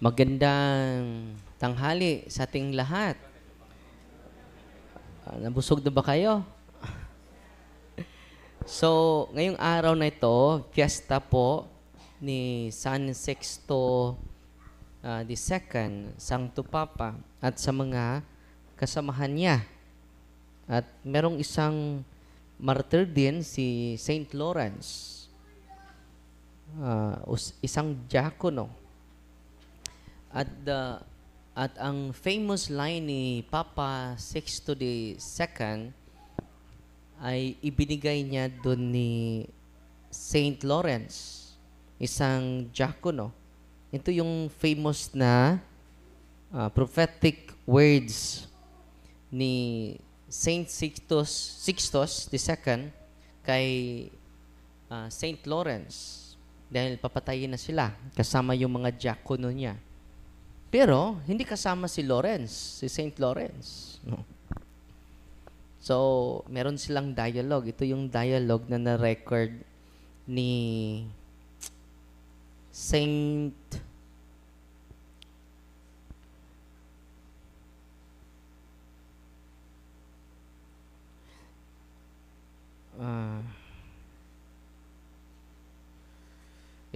Magandang tanghali sa ating lahat. Nabusog na ba kayo? So, ngayong araw na ito, fiesta po ni San Sixto II, Sancto Papa, at sa mga kasamahan niya. At merong isang martyr din, si Saint Lawrence, isang diakono. At ang famous line ni Papa Sixto II ay ibinigay niya doon ni Saint Lawrence, isang diakono. Ito yung famous na prophetic words ni Saint Sixtus II kay Saint Lawrence dahil papatayin na sila kasama yung mga diakono niya. Pero, hindi kasama si Lawrence, si Saint Lawrence. No. So, meron silang dialogue. Ito yung dialogue na na-record ni Saint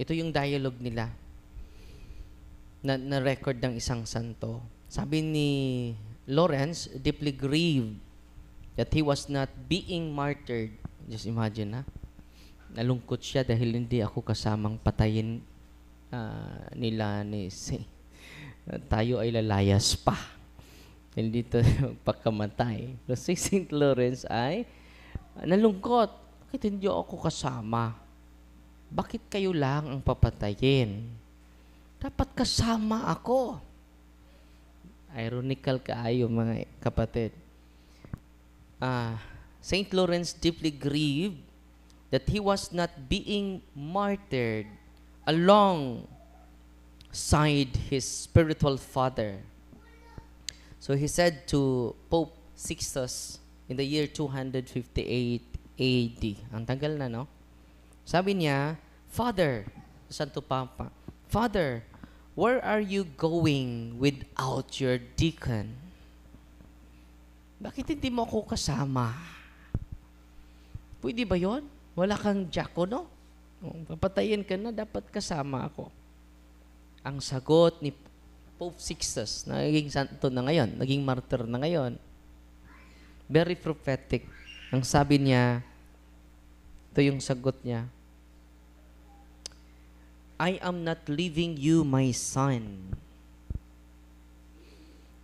ito yung dialogue nila na-record ng isang santo. Sabi ni Lawrence, deeply grieved that he was not being martyred. Just imagine, ha? Nalungkot siya dahil hindi ako kasamang patayin nila ni tayo ay lalayas pa. Hindi to pagkamatay. So, si St. Lawrence ay nalungkot. Bakit hindi ako kasama? Bakit kayo lang ang papatayin? Dapat kasama ako. Ironical kaayo, mga kapatid. Saint Lawrence deeply grieved that he was not being martyred alongside his spiritual father. So he said to Pope Sixtus in the year 258 AD. Ang tagal na, no? Sabi niya, Father, Santo Papa, Father, where are you going without your deacon? Bakit hindi mo ako kasama? Pwede ba yon? Wala kang diakono? Papatayin ka na, dapat kasama ako. Ang sagot ni Pope Sixtus, naging santo na ngayon, naging martyr na ngayon, very prophetic. Ang sabi niya, ito yung sagot niya, I am not leaving you, my son.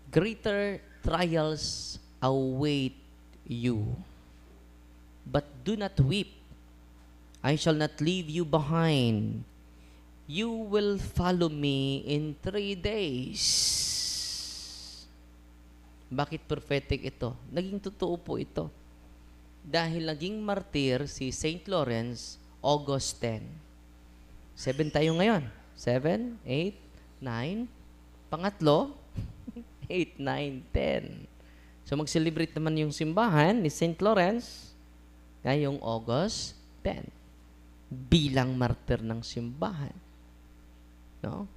Greater trials await you. But do not weep. I shall not leave you behind. You will follow me in 3 days. Bakit prophetic ito? Naging totoo po ito. Dahil naging martir si Saint Lawrence, August 10. 7 tayo ngayon. 7, 8, 9. Pangatlo, 8, 9, 10. So mag-celebrate naman yung simbahan ni St. Lawrence ngayong August 10 bilang martyr ng simbahan. No?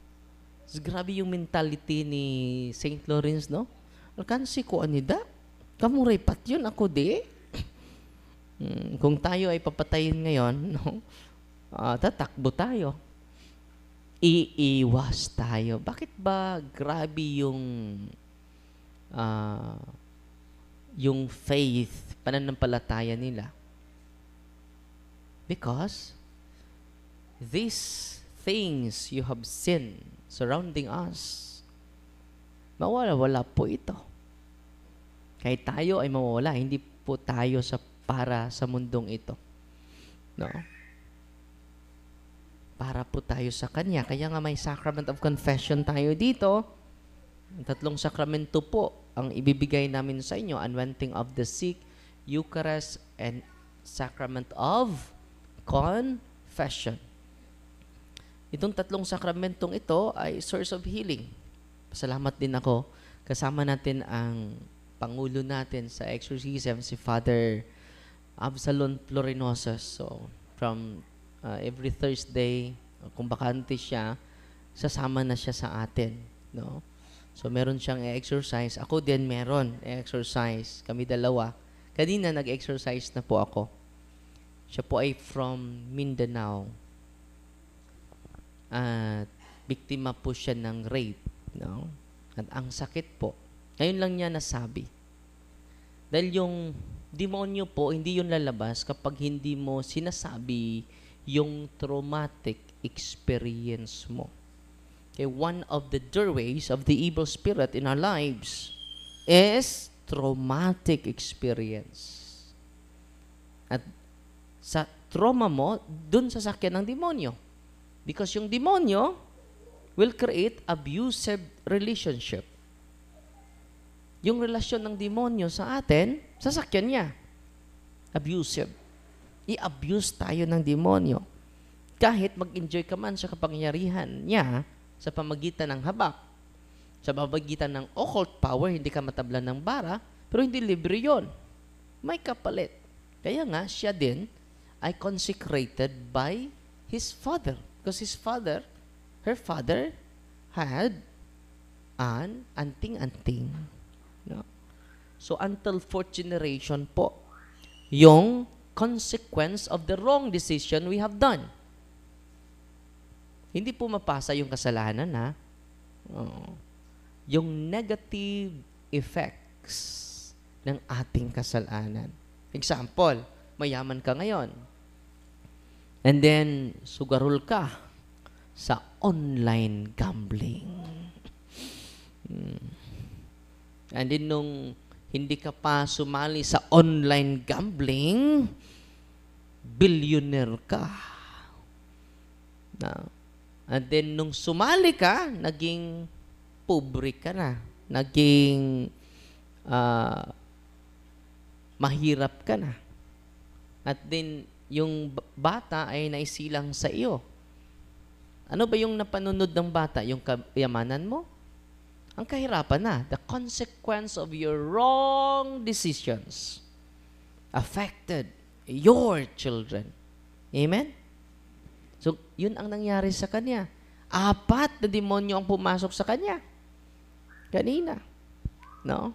So, grabe yung mentality ni St. Lawrence, no? Alkansi ko anida. Kamuray pat yun, ako di. Kung tayo ay papatayin ngayon, no? Tatakbo tayo. Iiwas tayo. Bakit ba grabe yung faith, pananampalataya nila? Because these things you have seen surrounding us, mawala-wala po ito. Kahit tayo ay mawawala, hindi po tayo para sa mundong ito. No? Para po tayo sa Kanya. Kaya nga may sacrament of confession tayo dito. 3 sakramento po ang ibibigay namin sa inyo. Anointing of the sick, Eucharist, and sacrament of confession. Itong 3 sakramentong ito ay source of healing. Pasalamat din ako. Kasama natin ang Pangulo natin sa exorcism, si Father Absalon Florinosos. So, from every Thursday, kung bakante siya, sasama na siya sa atin, no? So, meron siyang exercise. Ako din meron exercise. Kami dalawa. Kanina, nag-exercise na po ako. Siya po ay from Mindanao. At biktima po siya ng rape, no? At ang sakit po. Ngayon lang niya nasabi. Dahil yung demonyo po, hindi yun lalabas kapag hindi mo sinasabi yung traumatic experience mo. Okay, one of the doorways of the evil spirit in our lives is traumatic experience. At sa trauma mo, dun sasakyan ng demonyo. Because yung demonyo will create abusive relationship. Yung relasyon ng demonyo sa atin, sasakyan niya. Abusive. I-abuse tayo ng demonyo. Kahit mag-enjoy ka man sa kapangyarihan niya, sa pamagitan ng habak, sa pamagitan ng occult power, hindi ka matablan ng bara, pero hindi libre yun. May kapalit. Kaya nga, siya din ay consecrated by his father. Because her father had an anting-anting. No? So, until fourth generation po, yung consequence of the wrong decision we have done. Hindi po mapasa yung kasalanan, ha? Yung negative effects ng ating kasalanan. Example, mayaman ka ngayon. And then, sugarol ka sa online gambling. And then, nung hindi ka pa sumali sa online gambling, billionaire ka. Now, and then, nung sumali ka, naging pobre ka na. Naging mahirap ka na. At then, yung bata ay naisilang sa iyo. Ano ba yung napanunod ng bata? Yung kayamanan mo? Ang kahirapan na. The consequence of your wrong decisions affected your children. Amen? So, yun ang nangyari sa kanya. 4 na demonyo ang pumasok sa kanya. Kanina. No?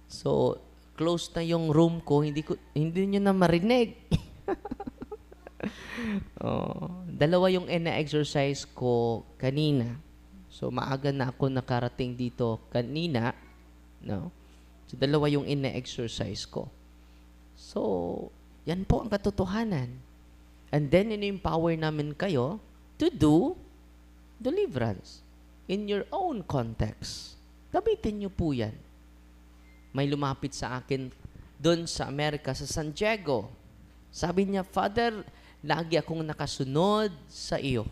So, close na yung room ko, hindi nyo na marinig. Dalawa yung ina-exercise ko kanina. So, maaga na ako nakarating dito kanina. No? So, dalawa yung ina-exercise ko. So, yan po ang katotohanan. And then, in-empower namin kayo to do deliverance in your own context. Gamitin nyo po yan. May lumapit sa akin doon sa Amerika, sa San Diego. Sabi niya, Father, lagi akong nakasunod sa iyo.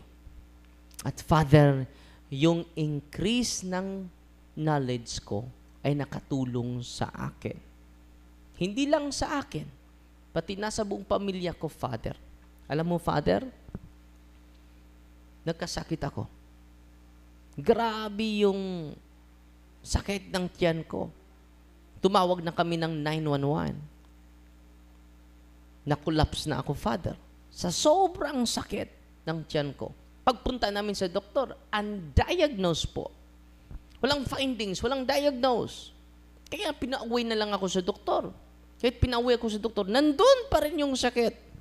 At Father, yung increase ng knowledge ko ay nakatulong sa akin. Hindi lang sa akin, pati nasa buong pamilya ko, Father. Alam mo, Father, nagkasakit ako. Grabe yung sakit ng tiyan ko. Tumawag na kami ng 911. Nakulaps na ako, Father. Sa sobrang sakit ng tiyan ko. Pagpunta namin sa doktor, undiagnosed po. Walang findings, walang diagnose. Kaya pinauwi na lang ako sa doktor. Kahit pinauwi ako sa doktor, nandun pa rin yung sakit.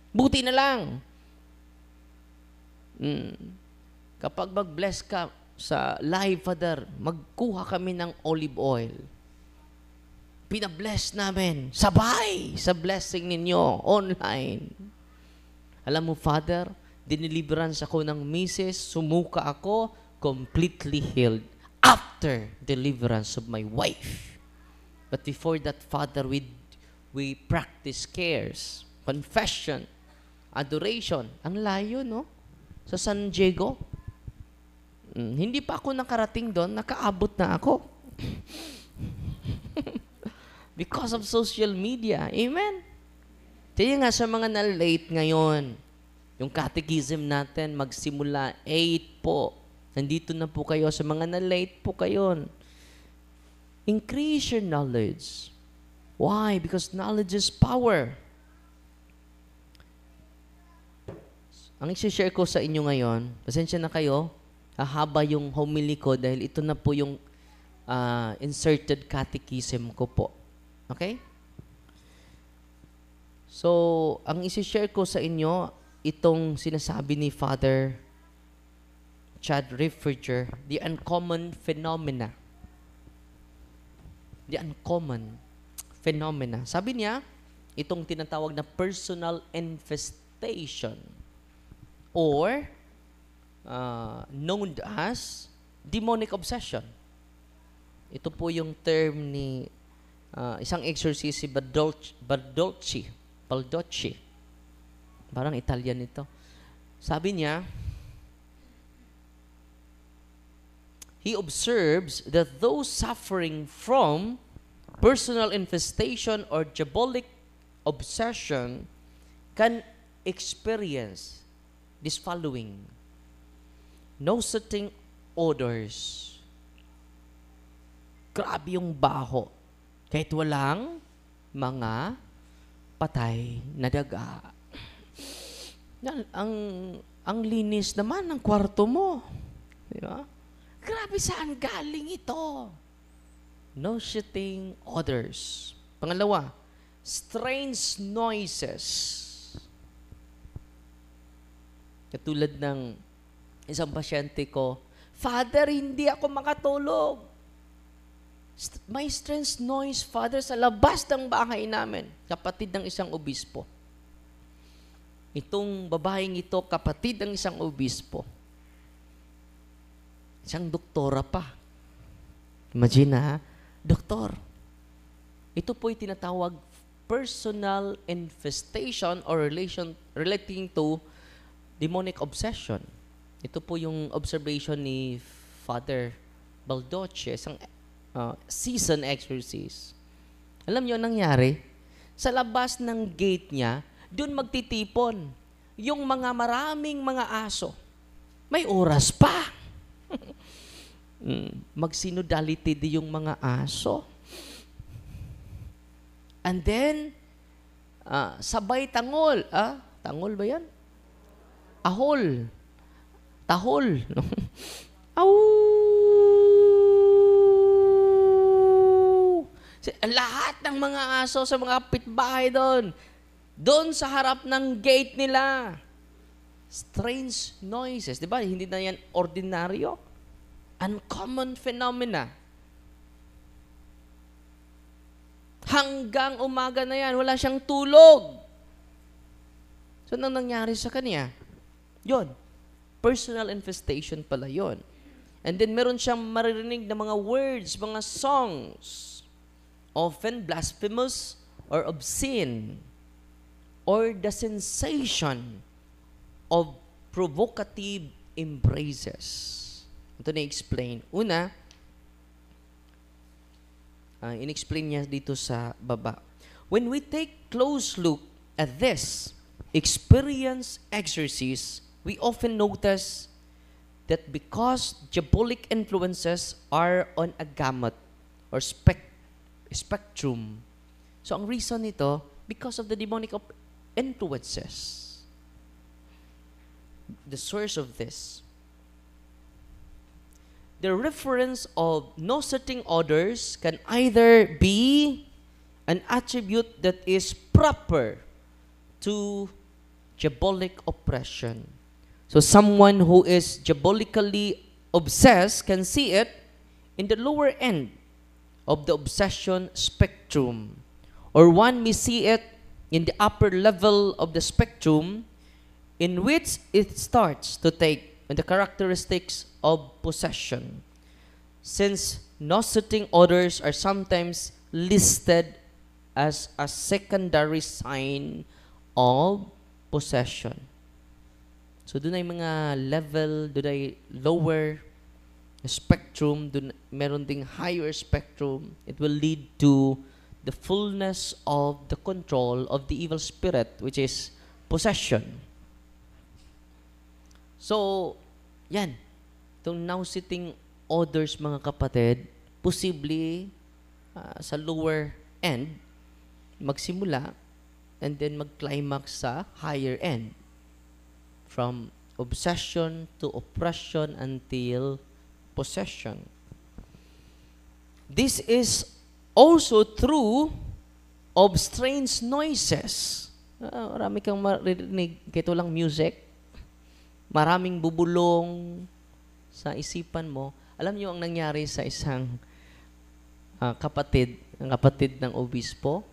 Buti na lang. Kapag mag-bless ka sa live, Father, magkuha kami ng olive oil. Pina-bless namin. Sabay sa blessing ninyo online. Alam mo, Father, diniliverance ako ng misis, sumuka ako, completely healed after deliverance of my wife. But before that, Father, we practice cares, confession, adoration. Ang layo, no? Sa San Diego. Hindi pa ako nakarating doon, nakaabot na ako. Because of social media. Amen? Kaya nga sa mga na-late ngayon, yung catechism natin, magsimula 8 po. Nandito na po kayo. Sa mga na-late po kayo. Increase your knowledge. Why? Because knowledge is power. ang isi-share ko sa inyo ngayon, pasensya na kayo, hahaba yung homily ko dahil ito na po yung inserted catechism ko po. Okay? So, ang isi-share ko sa inyo, itong sinasabi ni Father Chad Rifferger, the uncommon phenomena. The uncommon phenomena. Sabi niya, itong tinatawag na personal infestation or known as demonic obsession. Ito po yung term ni isang exorcist, si Baldocci. Parang Italian ito. Sabi niya, he observes that those suffering from personal infestation or diabolic obsession can experience this following: nauseating odors. Grabe yung baho. Kahit walang mga patay na daga. Ang linis naman ng kwarto mo. Di ba? Grabe, saan galing ito? Nauseating odors. Pangalawa, strange noises. Katulad ng isang pasyente ko, Father, hindi ako makatulog. May strange noise, Father, sa labas ng bahay namin. Kapatid ng isang obispo. Itong babaeng ito, kapatid ng isang obispo. Isang doktora pa. Imagine ha, doktor. Ito po'y tinatawag personal infestation or relating to demonic obsession. Ito po yung observation ni Father Baldocci, isang seasoned exorcist. Alam niyo ang nangyari? Sa labas ng gate niya, doon magtitipon yung mga maraming mga aso. May oras pa. Magsinodality di yung mga aso. And then, sabay tangol. Tangol ba yan? Ahol. Tahol. Lahat ng mga aso sa mga kapitbahay doon sa harap ng gate nila. Strange noises. Di ba? Hindi na yan ordinaryo. Uncommon phenomena. Hanggang umaga na yan, wala siyang tulog. So, anong nangyari sa kanya? Yon. Personal infestation pala yon. And then, meron siyang maririnig na mga words, mga songs, often blasphemous or obscene, or the sensation of provocative embraces. Ito na-explain. Una, in-explain niya dito sa baba. When we take close look at this experience exorcist, we often notice that because diabolic influences are on a gamut or spectrum. So, ang reason nito, because of the demonic influences. The source of this. The reference of nauseating odors can either be an attribute that is proper to diabolic oppression. So, someone who is diabolically obsessed can see it in the lower end of the obsession spectrum, or one may see it in the upper level of the spectrum, in which it starts to take the characteristics of possession, since nauseating odors are sometimes listed as a secondary sign of possession. So, doon ay mga level, doon ay lower spectrum, dun, meron ding higher spectrum. It will lead to the fullness of the control of the evil spirit, which is possession. So, yan. Itong nauseating odors, mga kapatid, posible sa lower end, magsimula, and then mag-climax sa higher end. from obsession to oppression until possession. This is also true of strange noises. Marami kang marinig, kito lang music. Maraming bubulong sa isipan mo. Alam niyo ang nangyari sa isang kapatid ng obispo?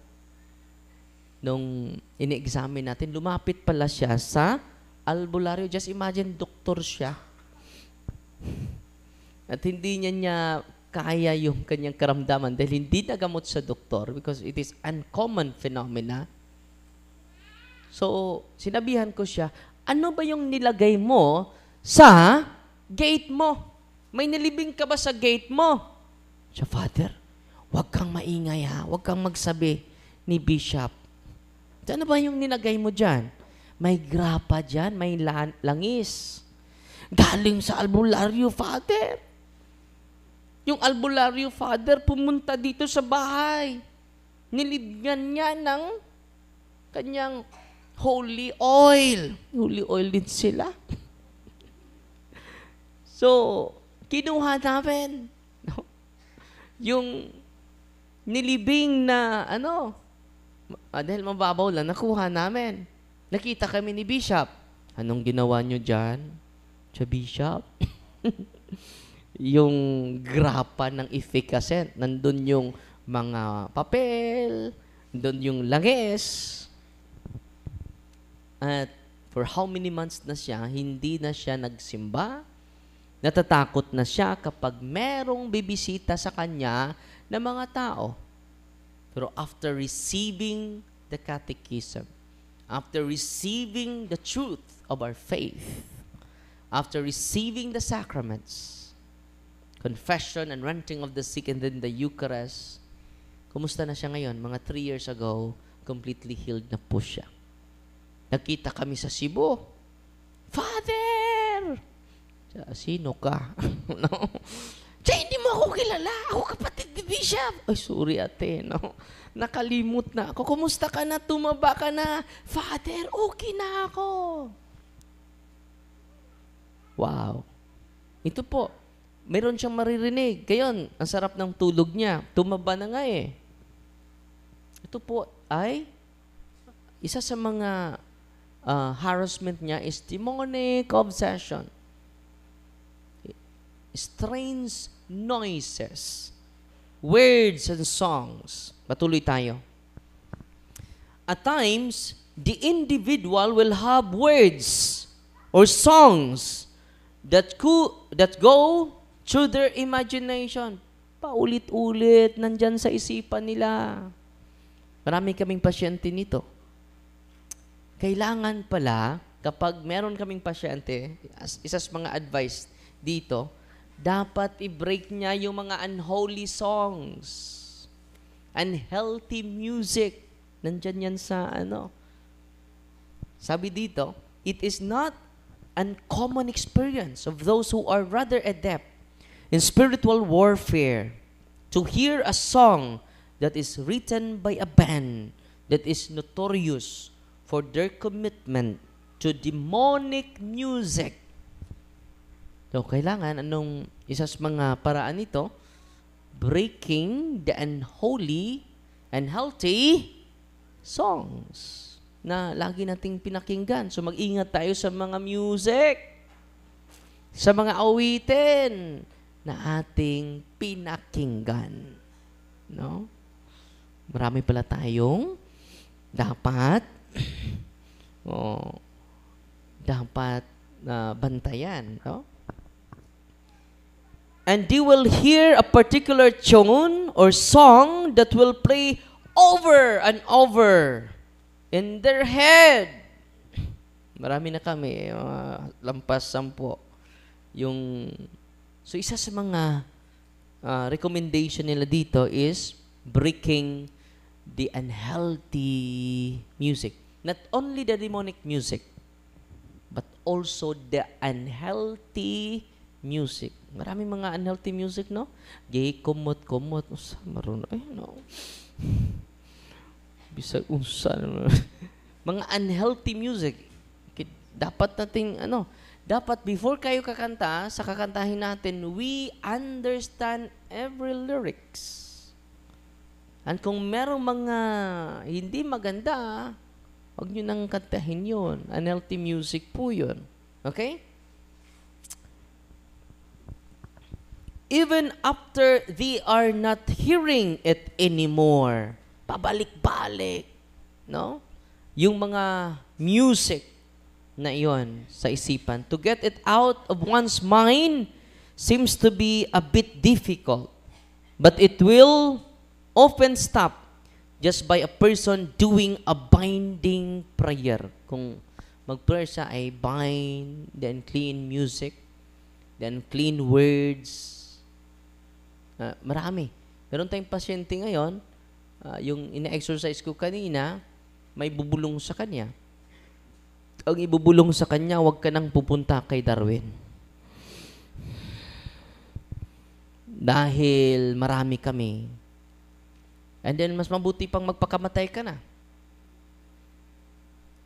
Nung ini-examine natin, lumapit pala siya sa albularyo. Just imagine, doktor siya. At hindi niya kaya yung kanyang karamdaman dahil hindi nagamot sa doktor because it is uncommon phenomena. So, sinabihan ko siya, ano ba yung nilagay mo sa gate mo? May nilibing ka ba sa gate mo? Siya, Father, huwag kang maingay ha. Huwag kang magsabi ni Bishop. Ano ba yung nilagay mo dyan? May grapa dyan, may langis. Galing sa albularyo, Father. Yung albularyo, Father, pumunta dito sa bahay. Nilibyan niya ng kanyang holy oil. Holy oil din sila. So, kinuha namin. No? Yung nilibing na, dahil mababaw lang, nakuha namin. Nakita kami ni Bishop. Anong ginawa nyo dyan? Sa Bishop? Yung grapa ng efficacy. Nandun yung mga papel, nandun yung langis. At for how many months na siya, hindi na siya nagsimba. Natatakot na siya kapag merong bibisita sa kanya na mga tao. Pero after receiving the catechism, after receiving the truth of our faith, after receiving the sacraments, confession and renting of the sick and then the Eucharist, kumusta na siya ngayon? Mga 3 years ago, completely healed na po siya. Nakita kami sa Cebu. Father! Sino ka? No? Hindi mo ako kilala. Ako kapatid ni Bishop. Ay, sorry ate. No? Nakalimot na ako. Kumusta ka na? Tumaba ka na? Father, okay na ako. Wow. Ito po, meron siyang maririnig. Gayon, ang sarap ng tulog niya. Tumaba na nga eh. Ito po ay isa sa mga harassment niya is demonic obsession. Strange noises, words and songs. Patuloy tayo. At times, the individual will have words or songs that go through their imagination. Paulit-ulit, nandyan sa isipan nila. Marami kaming pasyente nito. Kailangan pala, kapag meron kaming pasyente, isa sa mga advice dito, dapat i-break niya yung mga unholy songs. Unhealthy music. Nandyan yan sa Sabi dito, it is not uncommon experience of those who are rather adept in spiritual warfare to hear a song that is written by a band that is notorious for their commitment to demonic music. So, kailangan, isa sa mga paraan nito? Breaking the unholy, unhealthy songs na lagi nating pinakinggan. So, mag-ingat tayo sa mga music, sa mga awitin na ating pinakinggan. No? Marami pala tayong dapat bantayan. No? And they will hear a particular tune or song that will play over and over in their head. Marami na kami, lampas 10. So isa sa mga recommendation nila dito is breaking the unhealthy music. Not only the demonic music, but also the unhealthy music. Maraming mga unhealthy music, no? Gay, kumot. Marunong. No. Bisag unsa. Mga unhealthy music. Dapat nating, dapat before kayo kakanta, sa kakantahin natin, we understand every lyrics. And kung merong mga hindi maganda, huwag nyo nang kantahin yun. Unhealthy music po yun. Okay? Even after they are not hearing it anymore, pabalik-balik, no? Yung mga music na iyon sa isipan, to get it out of one's mind seems to be a bit difficult. But it will often stop just by a person doing a binding prayer. Kung mag-prayer siya ay bind, then clean music, then clean words. Marami. Meron tayong pasyente ngayon, yung ina-exercise ko kanina, may bubulong sa kanya. Ang ibubulong sa kanya, huwag ka nang pupunta kay Darwin. Dahil marami kami. And then, mas mabuti pang magpakamatay ka na.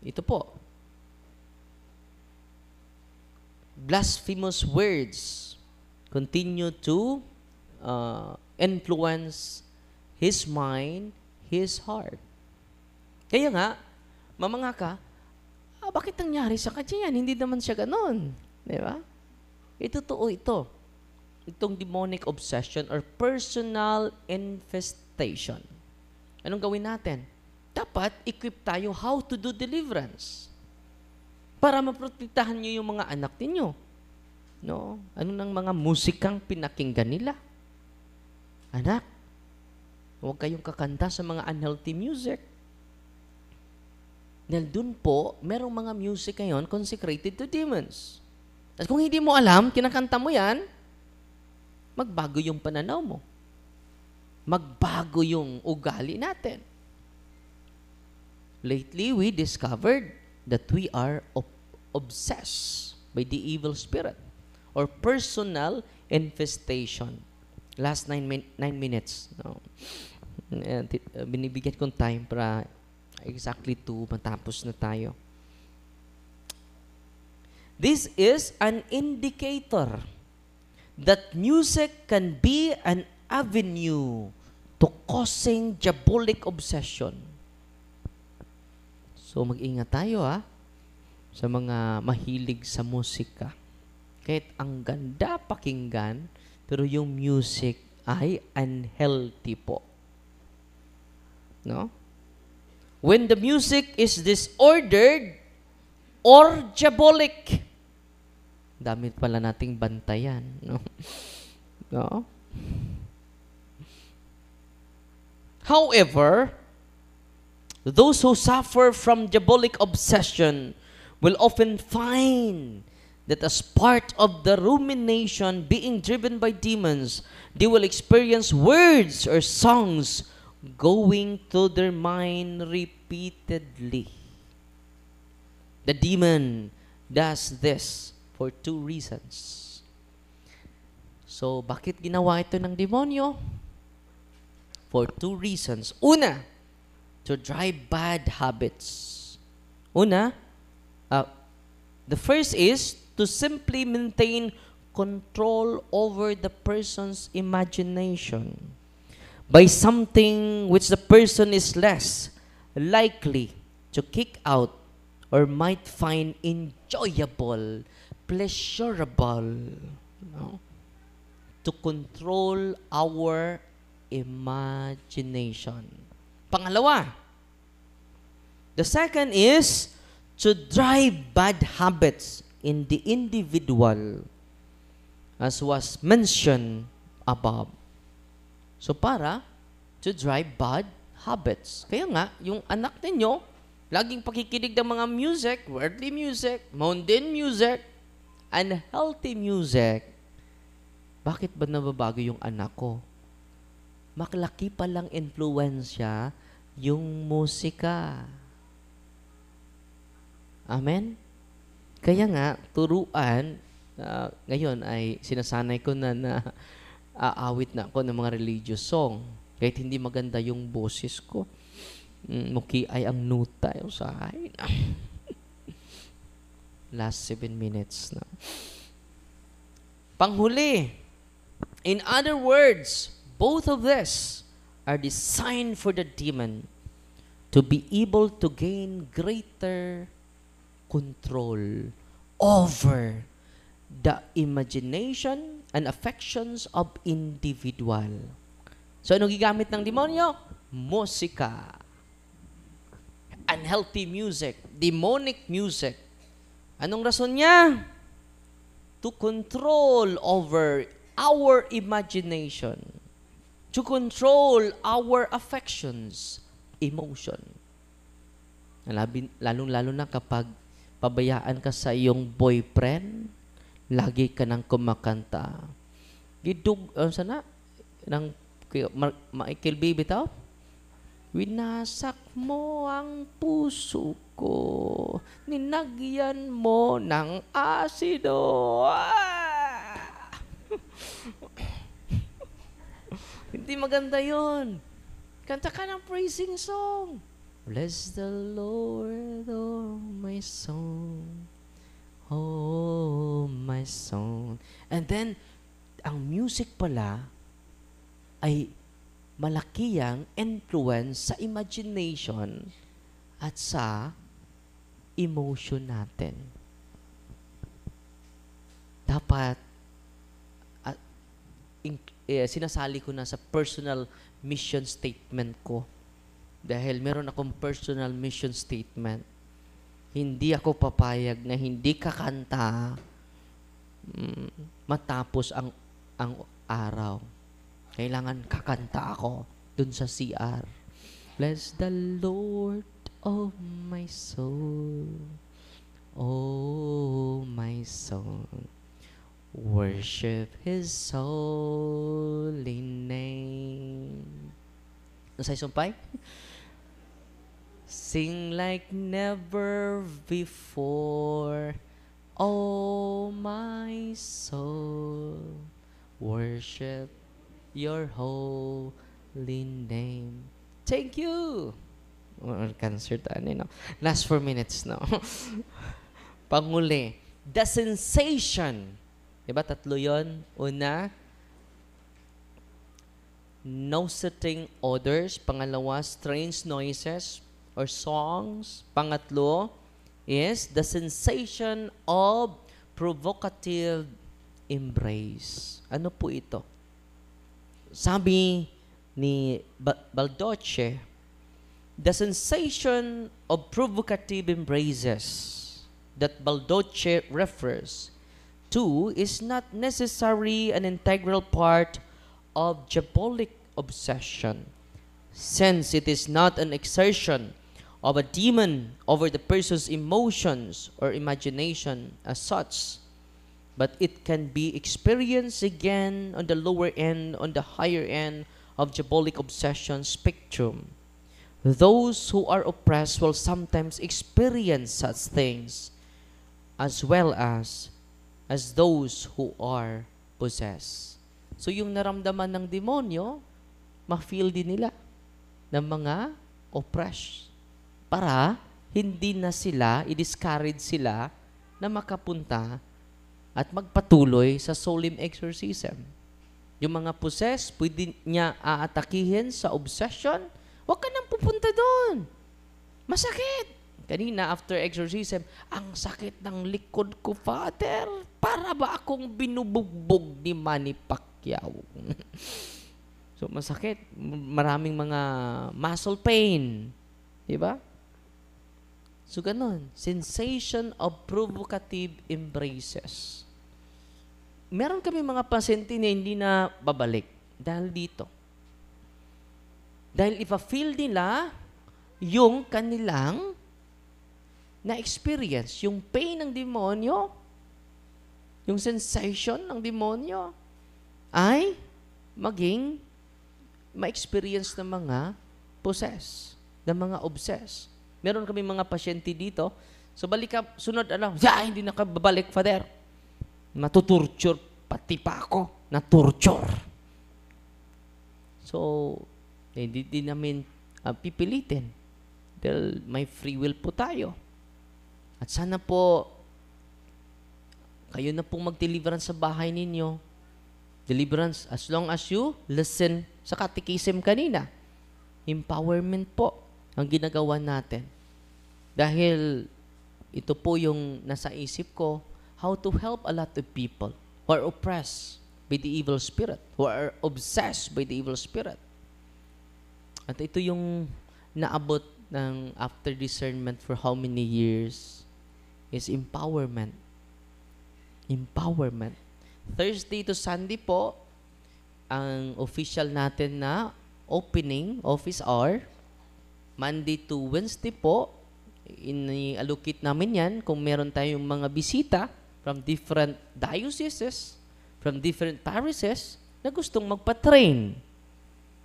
Ito po. Blasphemous words continue to influence his mind, his heart. Kaya nga, mamanga ka, bakit nangyari sa kanya yan? Hindi naman siya ganon. Di ba? Totoo ito. Itong demonic obsession or personal infestation. Anong gawin natin? Dapat equip tayo how to do deliverance. Para maprotektahan nyo yung mga anak ninyo. No? Ano nang mga musikang pinakinggan nila? Anak, huwag kayong kakanta sa mga unhealthy music. Dahil dun po, merong mga music ngayon consecrated to demons. At kung hindi mo alam, kinakanta mo yan, magbago yung pananaw mo. Magbago yung ugali natin. Lately, we discovered that we are obsessed by the evil spirit or personal infestation. Last 9 minutes. No? Binibigyan kong time para exactly 2 matapos na tayo. This is an indicator that music can be an avenue to causing diabolic obsession. So mag-ingat tayo sa mga mahilig sa musika. Kahit ang ganda pakinggan, pero yung music ay unhealthy po. No? When the music is disordered or diabolic, dami pala nating bantayan. No? No? However, those who suffer from diabolic obsession will often find that as part of the rumination being driven by demons, they will experience words or songs going through their mind repeatedly. The demon does this for 2 reasons. So, bakit ginawa ito ng demonyo? For 2 reasons. Una, to drive bad habits. The first is to simply maintain control over the person's imagination by something which the person is less likely to kick out or might find enjoyable, pleasurable. No? To control our imagination. Pangalawa, the second is to drive bad habits in the individual, as was mentioned above. So para to drive bad habits. Kaya nga, yung anak ninyo, laging pakikinig ng mga music, worldly music, mundane music, unhealthy music. Bakit ba nababago yung anak ko? Maklaki palang influensya yung musika. Amen? Kaya nga, turuan, ngayon ay sinasanay ko na aawit na ako ng mga religious song. Kahit hindi maganda yung boses ko. Muki ay ang nuta yung sa akin. Last 7 minutes na. Panghuli. In other words, both of this are designed for the demon to be able to gain greater control over the imagination and affections of individual. So, ano gigamit ng demonyo? Musika. Unhealthy music. Demonic music. Anong rason niya? To control over our imagination. To control our affections, emotion. Lalong-lalo na kapag pabayaan ka sa iyong boyfriend, lagi ka nang kumakanta. Sana? Nang Michael Baby tao? Winasak mo ang puso ko, ninagyan mo ng asido. Hindi maganda yun. Kanta ka ng praising song. Bless the Lord, oh my soul. Oh my soul. And then, ang music pala ay malaki ang influence sa imagination at sa emotion natin. Dapat, sinasali ko na sa personal mission statement ko. Dahil meron akong personal mission statement. Hindi ako papayag na hindi kakanta matapos ang araw. Kailangan kakanta ako dun sa CR. Bless the Lord, oh my soul. Oh my soul. Worship His holy name. Nasa'y sumpay? Sing like never before. Oh my soul. Worship Your holy name. Thank you. Cancer no? Last 4 minutes now. Panguli. The sensation. Diba? 3 yun. Una, nauseating odors. Pangalawa, strange noises or songs. Pangatlo is the sensation of provocative embrace. Ano po ito? Sabi ni Baldocci, the sensation of provocative embraces that Baldocci refers to is not necessarily an integral part of diabolic obsession, since it is not an exertion of a demon over the person's emotions or imagination as such, but it can be experienced again on the lower end, on the higher end of diabolic obsession spectrum. Those who are oppressed will sometimes experience such things, as well as those who are possessed. So yung naramdaman ng demonyo, ma-feel din nila ng mga oppressed para hindi na sila, i-discourage sila na makapunta at magpatuloy sa solemn exorcism. Yung mga possessed, pwede niya aatakihin sa obsession. Huwag ka nang pupunta doon. Masakit. Kanina, after exorcism, ang sakit ng likod ko, Father. Para ba akong binubugbog ni Manny Pacquiao? So, masakit. Maraming mga muscle pain. Diba? So, ganun. Sensation of provocative embraces. Meron kami mga pasyente na hindi na babalik dahil dito. Dahil ipa-feel nila yung kanilang na-experience, yung pain ng demonyo, yung sensation ng demonyo, ay maging ma-experience ng mga possess, ng mga obsess. Meron kami mga pasyente dito, so balik ka, sunod, hindi na ka babalik, Father. Matutorture, pati pa ako, na-torture. So, hindi namin pipilitin. Dahil may free will po tayo. At sana po, Kayo na pong mag-deliverance sa bahay ninyo. Deliverance as long as you listen sa catechism kanina. Empowerment po ang ginagawa natin. Dahil ito po yung nasa isip ko, how to help a lot of people who are oppressed by the evil spirit, who are obsessed by the evil spirit. At ito yung naabot ng after discernment for how many years is empowerment. Empowerment. Thursday to Sunday po, ang official natin na opening office hour. Monday to Wednesday po, ini-allocate namin yan kung meron tayong mga bisita from different dioceses, from different parishes na gustong magpa-train.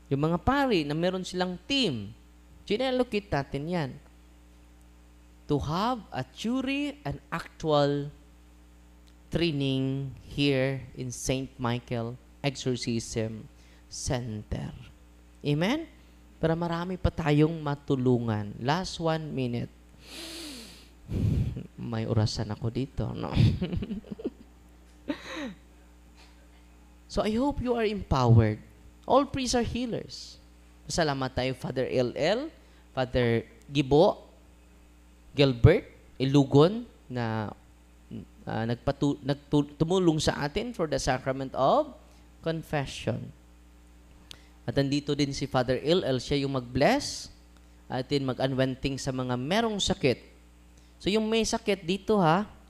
Yung mga pari na meron silang team, sinallocate natin yan to have a theory and actual training here in St. Michael Exorcism Center. Amen? Para marami pa tayong matulungan. Last 1 minute. May orasan ako dito, no? So I hope you are empowered. All priests are healers. Salamat tayo, Father LL, Father Gibo, Gilbert, Ilugon, na tumulong sa atin for the sacrament of confession. At nandito din si Father LL, siya yung mag-bless atin mag-unwenting sa mga merong sakit. So yung may sakit dito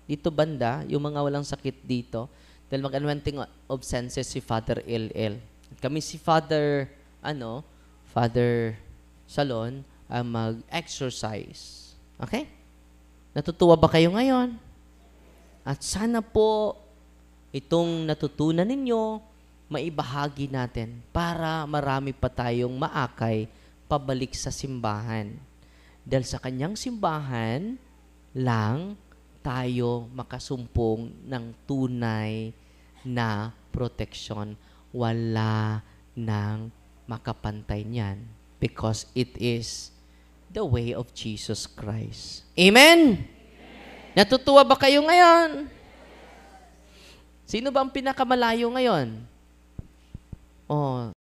dito banda, yung mga walang sakit dito, dahil mag-unwenting of senses si Father LL. At kami si Father Salon, mag-exercise. Okay? Natutuwa ba kayo ngayon? At sana po itong natutunan ninyo, maibahagi natin para marami pa tayong maakay pabalik sa simbahan. Dahil sa kanyang simbahan lang tayo makasumpong ng tunay na proteksyon. Wala nang makapantay niyan because it is the way of Jesus Christ. Amen? Natutuwa ba kayo ngayon? Sino ba ang pinakamalayo ngayon? Oh,